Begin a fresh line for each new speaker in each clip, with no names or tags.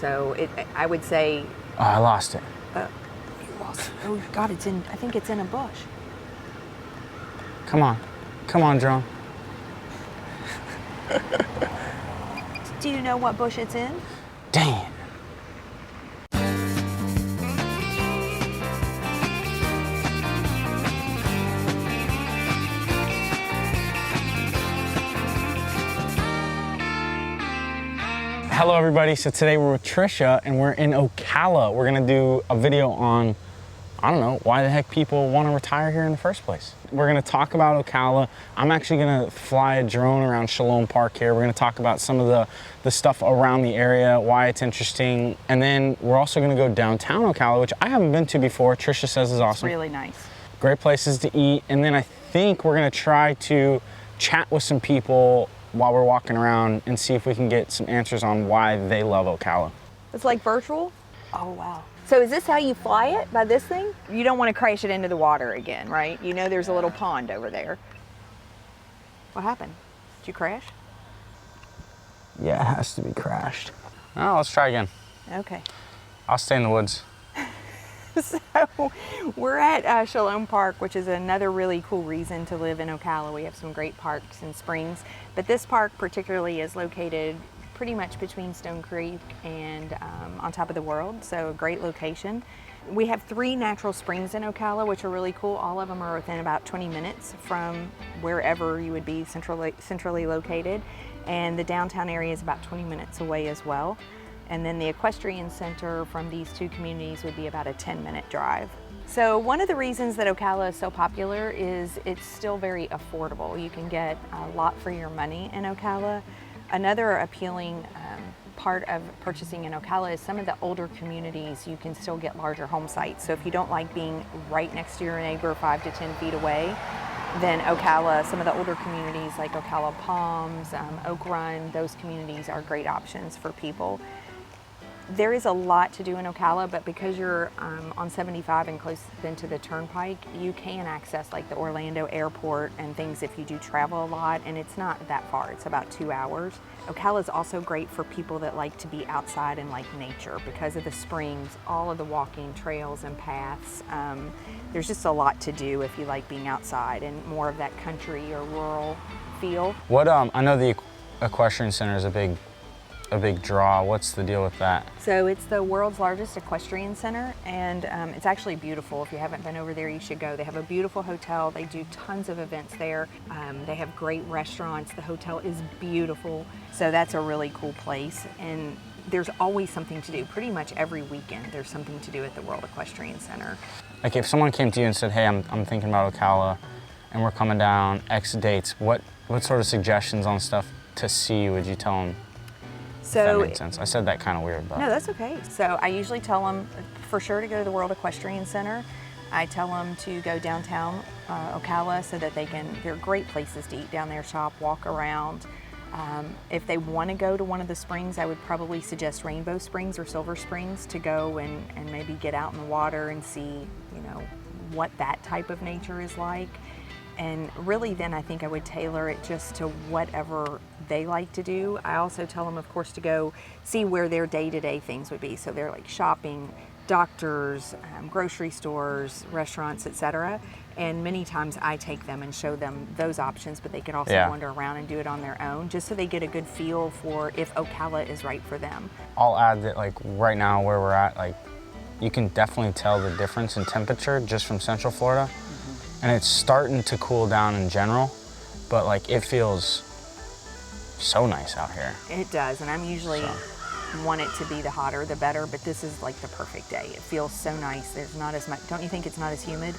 So I would say.
Oh, I lost it.
You lost it. Oh God, I think it's in a bush.
Come on, drone.
Do you know what bush it's in?
Dang it. Hello everybody, so today we're with Tricia and we're in Ocala. We're gonna do a video on, I don't know, why the heck people wanna retire here in the first place. We're gonna talk about Ocala. I'm actually gonna fly a drone around Sholom Park here. We're gonna talk about some of the stuff around the area, why it's interesting. And then we're also gonna go downtown Ocala, which I haven't been to before. Tricia says is awesome.
It's really nice.
Great places to eat. And then I think we're gonna try to chat with some people while we're walking around and see if we can get some answers on why they love Ocala.
It's like virtual? Oh, wow. So is this how you fly it, by this thing? You don't want to crash it into the water again, right? You know there's a little pond over there. What happened? Did you crash?
Yeah, it has to be crashed. Oh, let's try again.
Okay.
I'll stay in the woods.
So we're at Sholom Park, which is another really cool reason to live in Ocala. We have some great parks and springs, but this park particularly is located pretty much between Stone Creek and on top of the world, so a great location. We have 3 natural springs in Ocala, which are really cool. All of them are within about 20 minutes from wherever you would be centrally located, and the downtown area is about 20 minutes away as well. And then the Equestrian Center from these 2 communities would be about a 10-minute drive. So one of the reasons that Ocala is so popular is it's still very affordable. You can get a lot for your money in Ocala. Another appealing part of purchasing in Ocala is some of the older communities, you can still get larger home sites. So if you don't like being right next to your neighbor 5 to 10 feet away, then Ocala, some of the older communities like Ocala Palms, Oak Run, those communities are great options for people. There is a lot to do in Ocala, but because you're on 75 and close then to the turnpike, you can access like the Orlando airport and things if you do travel a lot, and it's not that far, it's about 2 hours. Ocala is also great for people that like to be outside and like nature because of the springs, all of the walking trails and paths. There's just a lot to do if you like being outside and more of that country or rural feel.
What I know the Equestrian Center is a big draw. What's the deal with that?
So it's the world's largest equestrian center, and it's actually beautiful. If you haven't been over there, you should go. They have a beautiful hotel. They do tons of events there. They have great restaurants. The hotel is beautiful. So that's a really cool place. And there's always something to do. Pretty much every weekend there's something to do at the World Equestrian Center.
Like if someone came to you and said, hey, I'm thinking about Ocala and we're coming down X dates, what sort of suggestions on stuff to see would you tell them?
So,
that made sense. I said that kind of weird, but.
No, that's okay. So I usually tell them for sure to go to the World Equestrian Center. I tell them to go downtown Ocala so that they're great places to eat down there, shop, walk around. If they want to go to one of the springs, I would probably suggest Rainbow Springs or Silver Springs to go and maybe get out in the water and see, what that type of nature is like. And really then I think I would tailor it just to whatever they like to do. I also tell them, of course, to go see where their day-to-day things would be. So they're like shopping, doctors, grocery stores, restaurants, etc. And many times I take them and show them those options, but they can also wander around and do it on their own, just so they get a good feel for if Ocala is right for them.
I'll add that like right now where we're at, like you can definitely tell the difference in temperature just from Central Florida. And it's starting to cool down in general, but like it feels so nice out here.
It does, and I'm usually want it to be the hotter the better, but this is like the perfect day. It feels so nice. There's not as much, don't you think it's not as humid?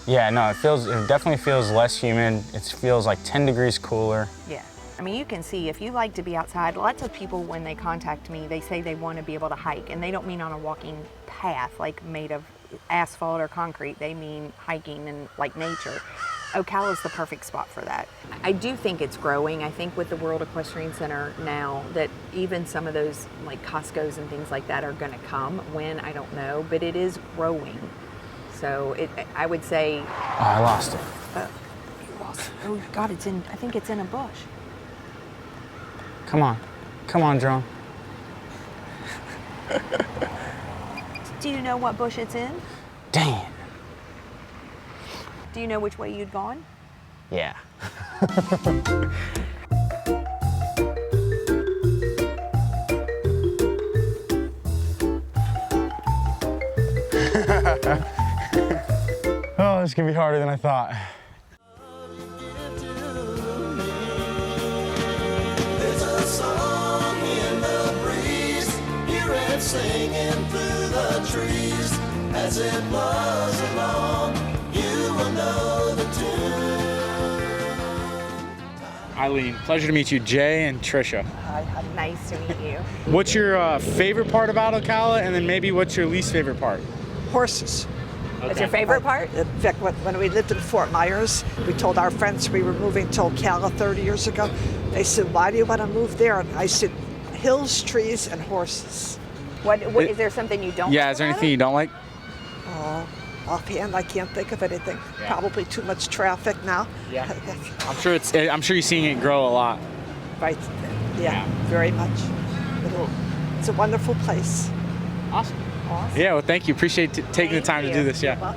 Yeah, no, it definitely feels less humid. It feels like 10 degrees cooler.
Yeah. I mean, you can see if you like to be outside, lots of people when they contact me, they say they want to be able to hike, and they don't mean on a walking path like made of asphalt or concrete. They mean hiking and like nature. Ocala is the perfect spot for that. I do think it's growing. I think with the World Equestrian Center now that even some of those like Costco's and things like that are going to come. When, I don't know, but it is growing. So I would say.
Oh, I lost it.
You lost it. Oh God, I think it's in a bush.
Come on drone.
Do you know what bush it's in?
Dang.
Do you know which way you'd gone?
Yeah. Oh, this is gonna be harder than I thought.
There's a song in the breeze, hear it singing through the trees. As it blows along, you will know the tune.
Eileen, pleasure to meet you. Jay and Tricia.
Nice to meet you.
What's your favorite part about Ocala, and then maybe what's your least favorite part?
Horses.
What's your favorite part?
In fact, when we lived in Fort Myers, we told our friends we were moving to Ocala 30 years ago. They said, why do you want to move there? And I said, hills, trees, and horses.
What is there something you don't
Yeah,
like
is there
about
anything
it?
you don't like?
Oh, offhand, I can't think of anything.
Yeah.
Probably too much traffic now.
Yeah. I'm sure you're seeing it grow a lot.
Right. Yeah, very much. It's a wonderful place.
Awesome. Yeah, well, thank you. Appreciate taking the time to do this. Yeah.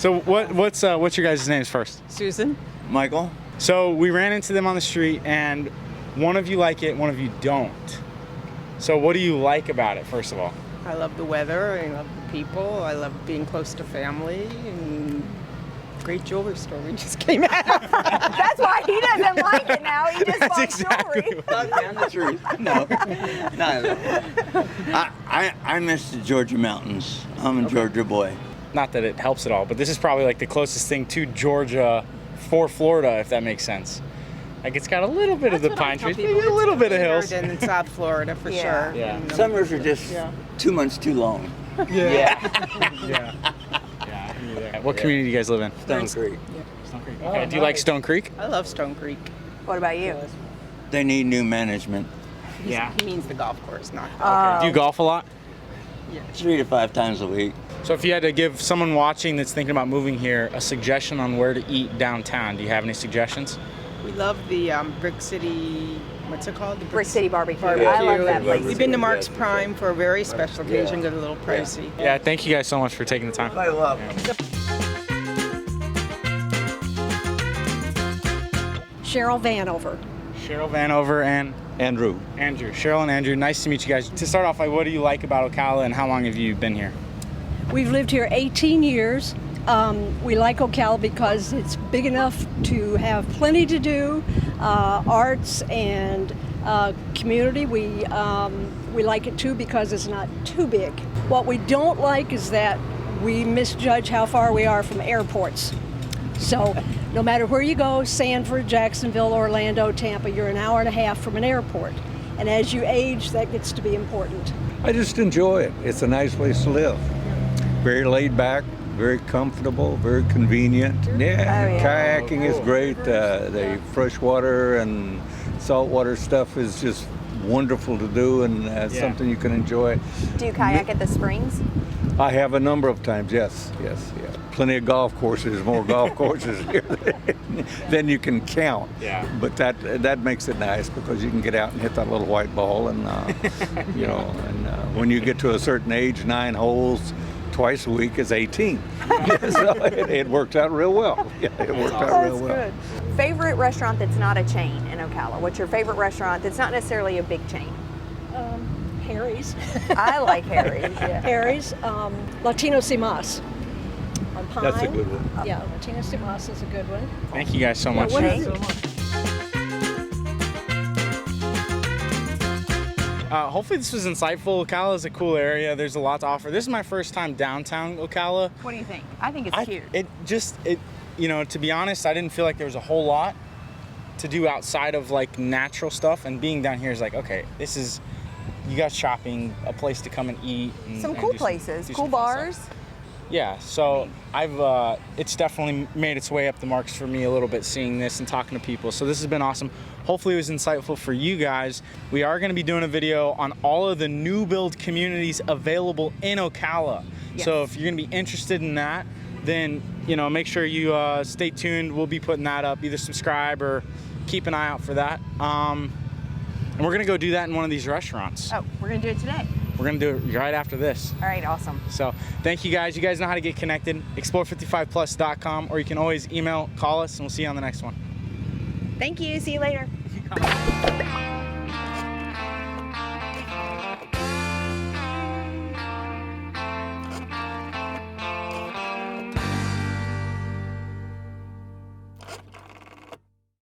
You're welcome.
So what's your guys' names first?
Susan?
Michael?
So we ran into them on the street, and one of you like it, one of you don't. So what do you like about it, first of all?
I love the weather, I love the people, I love being close to family, and great jewelry store we just came out.
That's why he doesn't like it now. He just
That's
bought
exactly
jewelry.
Down the truth. No, not at all. I miss the Georgia mountains. I'm a Georgia boy.
Not that it helps at all, but this is probably like the closest thing to Georgia for Florida, if that makes sense. Like it's got a little bit of the pine trees, maybe a little bit of hills.
Than in South Florida for
Yeah.
sure.
Yeah.
And,
Summers are just 2 months too long.
Yeah. Yeah. What community do you guys live in?
Stone Creek.
Stone Creek. Okay. Do you like Stone Creek?
I love Stone Creek.
What about you?
They need new management.
Yeah.
He means the golf course, not
Do you golf a lot?
3 to 5 times a week.
So if you had to give someone watching that's thinking about moving here a suggestion on where to eat downtown, do you have any suggestions?
We love the Brick City, what's it called? The
Brick City Barbecue.
Barbecue.
I love that place.
We've been to Mark's Prime for a very special occasion, got a little pricey.
Yeah, thank you guys so much for taking the time.
I love
Cheryl Vanover.
Cheryl Vanover and
Andrew.
Andrew. Cheryl and Andrew, nice to meet you guys. To start off, what do you like about Ocala, and how long have you been here?
We've lived here 18 years. We like Ocala because it's big enough to have plenty to do, arts and community. We like it too because it's not too big. What we don't like is that we misjudge how far we are from airports. So no matter where you go, Sanford, Jacksonville, Orlando, Tampa, you're an hour and a half from an airport. And as you age, that gets to be important.
I just enjoy it. It's a nice place to live. Very laid back, very comfortable, very convenient. Yeah, kayaking is great. The freshwater and saltwater stuff is just wonderful to do, and something you can enjoy.
Do you kayak at the springs?
I have a number of times, yes. Plenty of golf courses, more golf courses here than you can count.
Yeah.
But that makes it nice because you can get out and hit that little white ball, and when you get to a certain age, 9 holes twice a week is 18. So it worked out real well. Yeah, it worked out real well.
Good. Favorite restaurant that's not a chain in Ocala? What's your favorite restaurant that's not necessarily a big chain?
Harry's.
I like Harry's. Yeah.
Harry's. Latino Simas. On Pine.
That's a good one.
Yeah, Latino Simas is a good one.
Thank you guys so much.
What
Thank
is
you.
Hopefully this was insightful. Ocala is a cool area. There's a lot to offer. This is my first time downtown Ocala.
What do you think? I think it's cute.
To be honest, I didn't feel like there was a whole lot to do outside of like natural stuff, and being down here is like, okay, you got shopping, a place to come and eat.
Some cool places, cool
some fun
bars.
stuff. Yeah, so it's definitely made its way up the marks for me a little bit, seeing this and talking to people. So this has been awesome. Hopefully it was insightful for you guys. We are gonna be doing a video on all of the new build communities available in Ocala.
Yes.
So if you're gonna be interested in that, then make sure you stay tuned. We'll be putting that up. Either subscribe or keep an eye out for that. And we're gonna go do that in one of these restaurants.
Oh, we're gonna do it today.
We're gonna do it right after this.
All right, awesome.
So thank you guys. You guys know how to get connected. Explore55plus.com, or you can always email, call us, and we'll see you on the next one.
Thank you. See you later.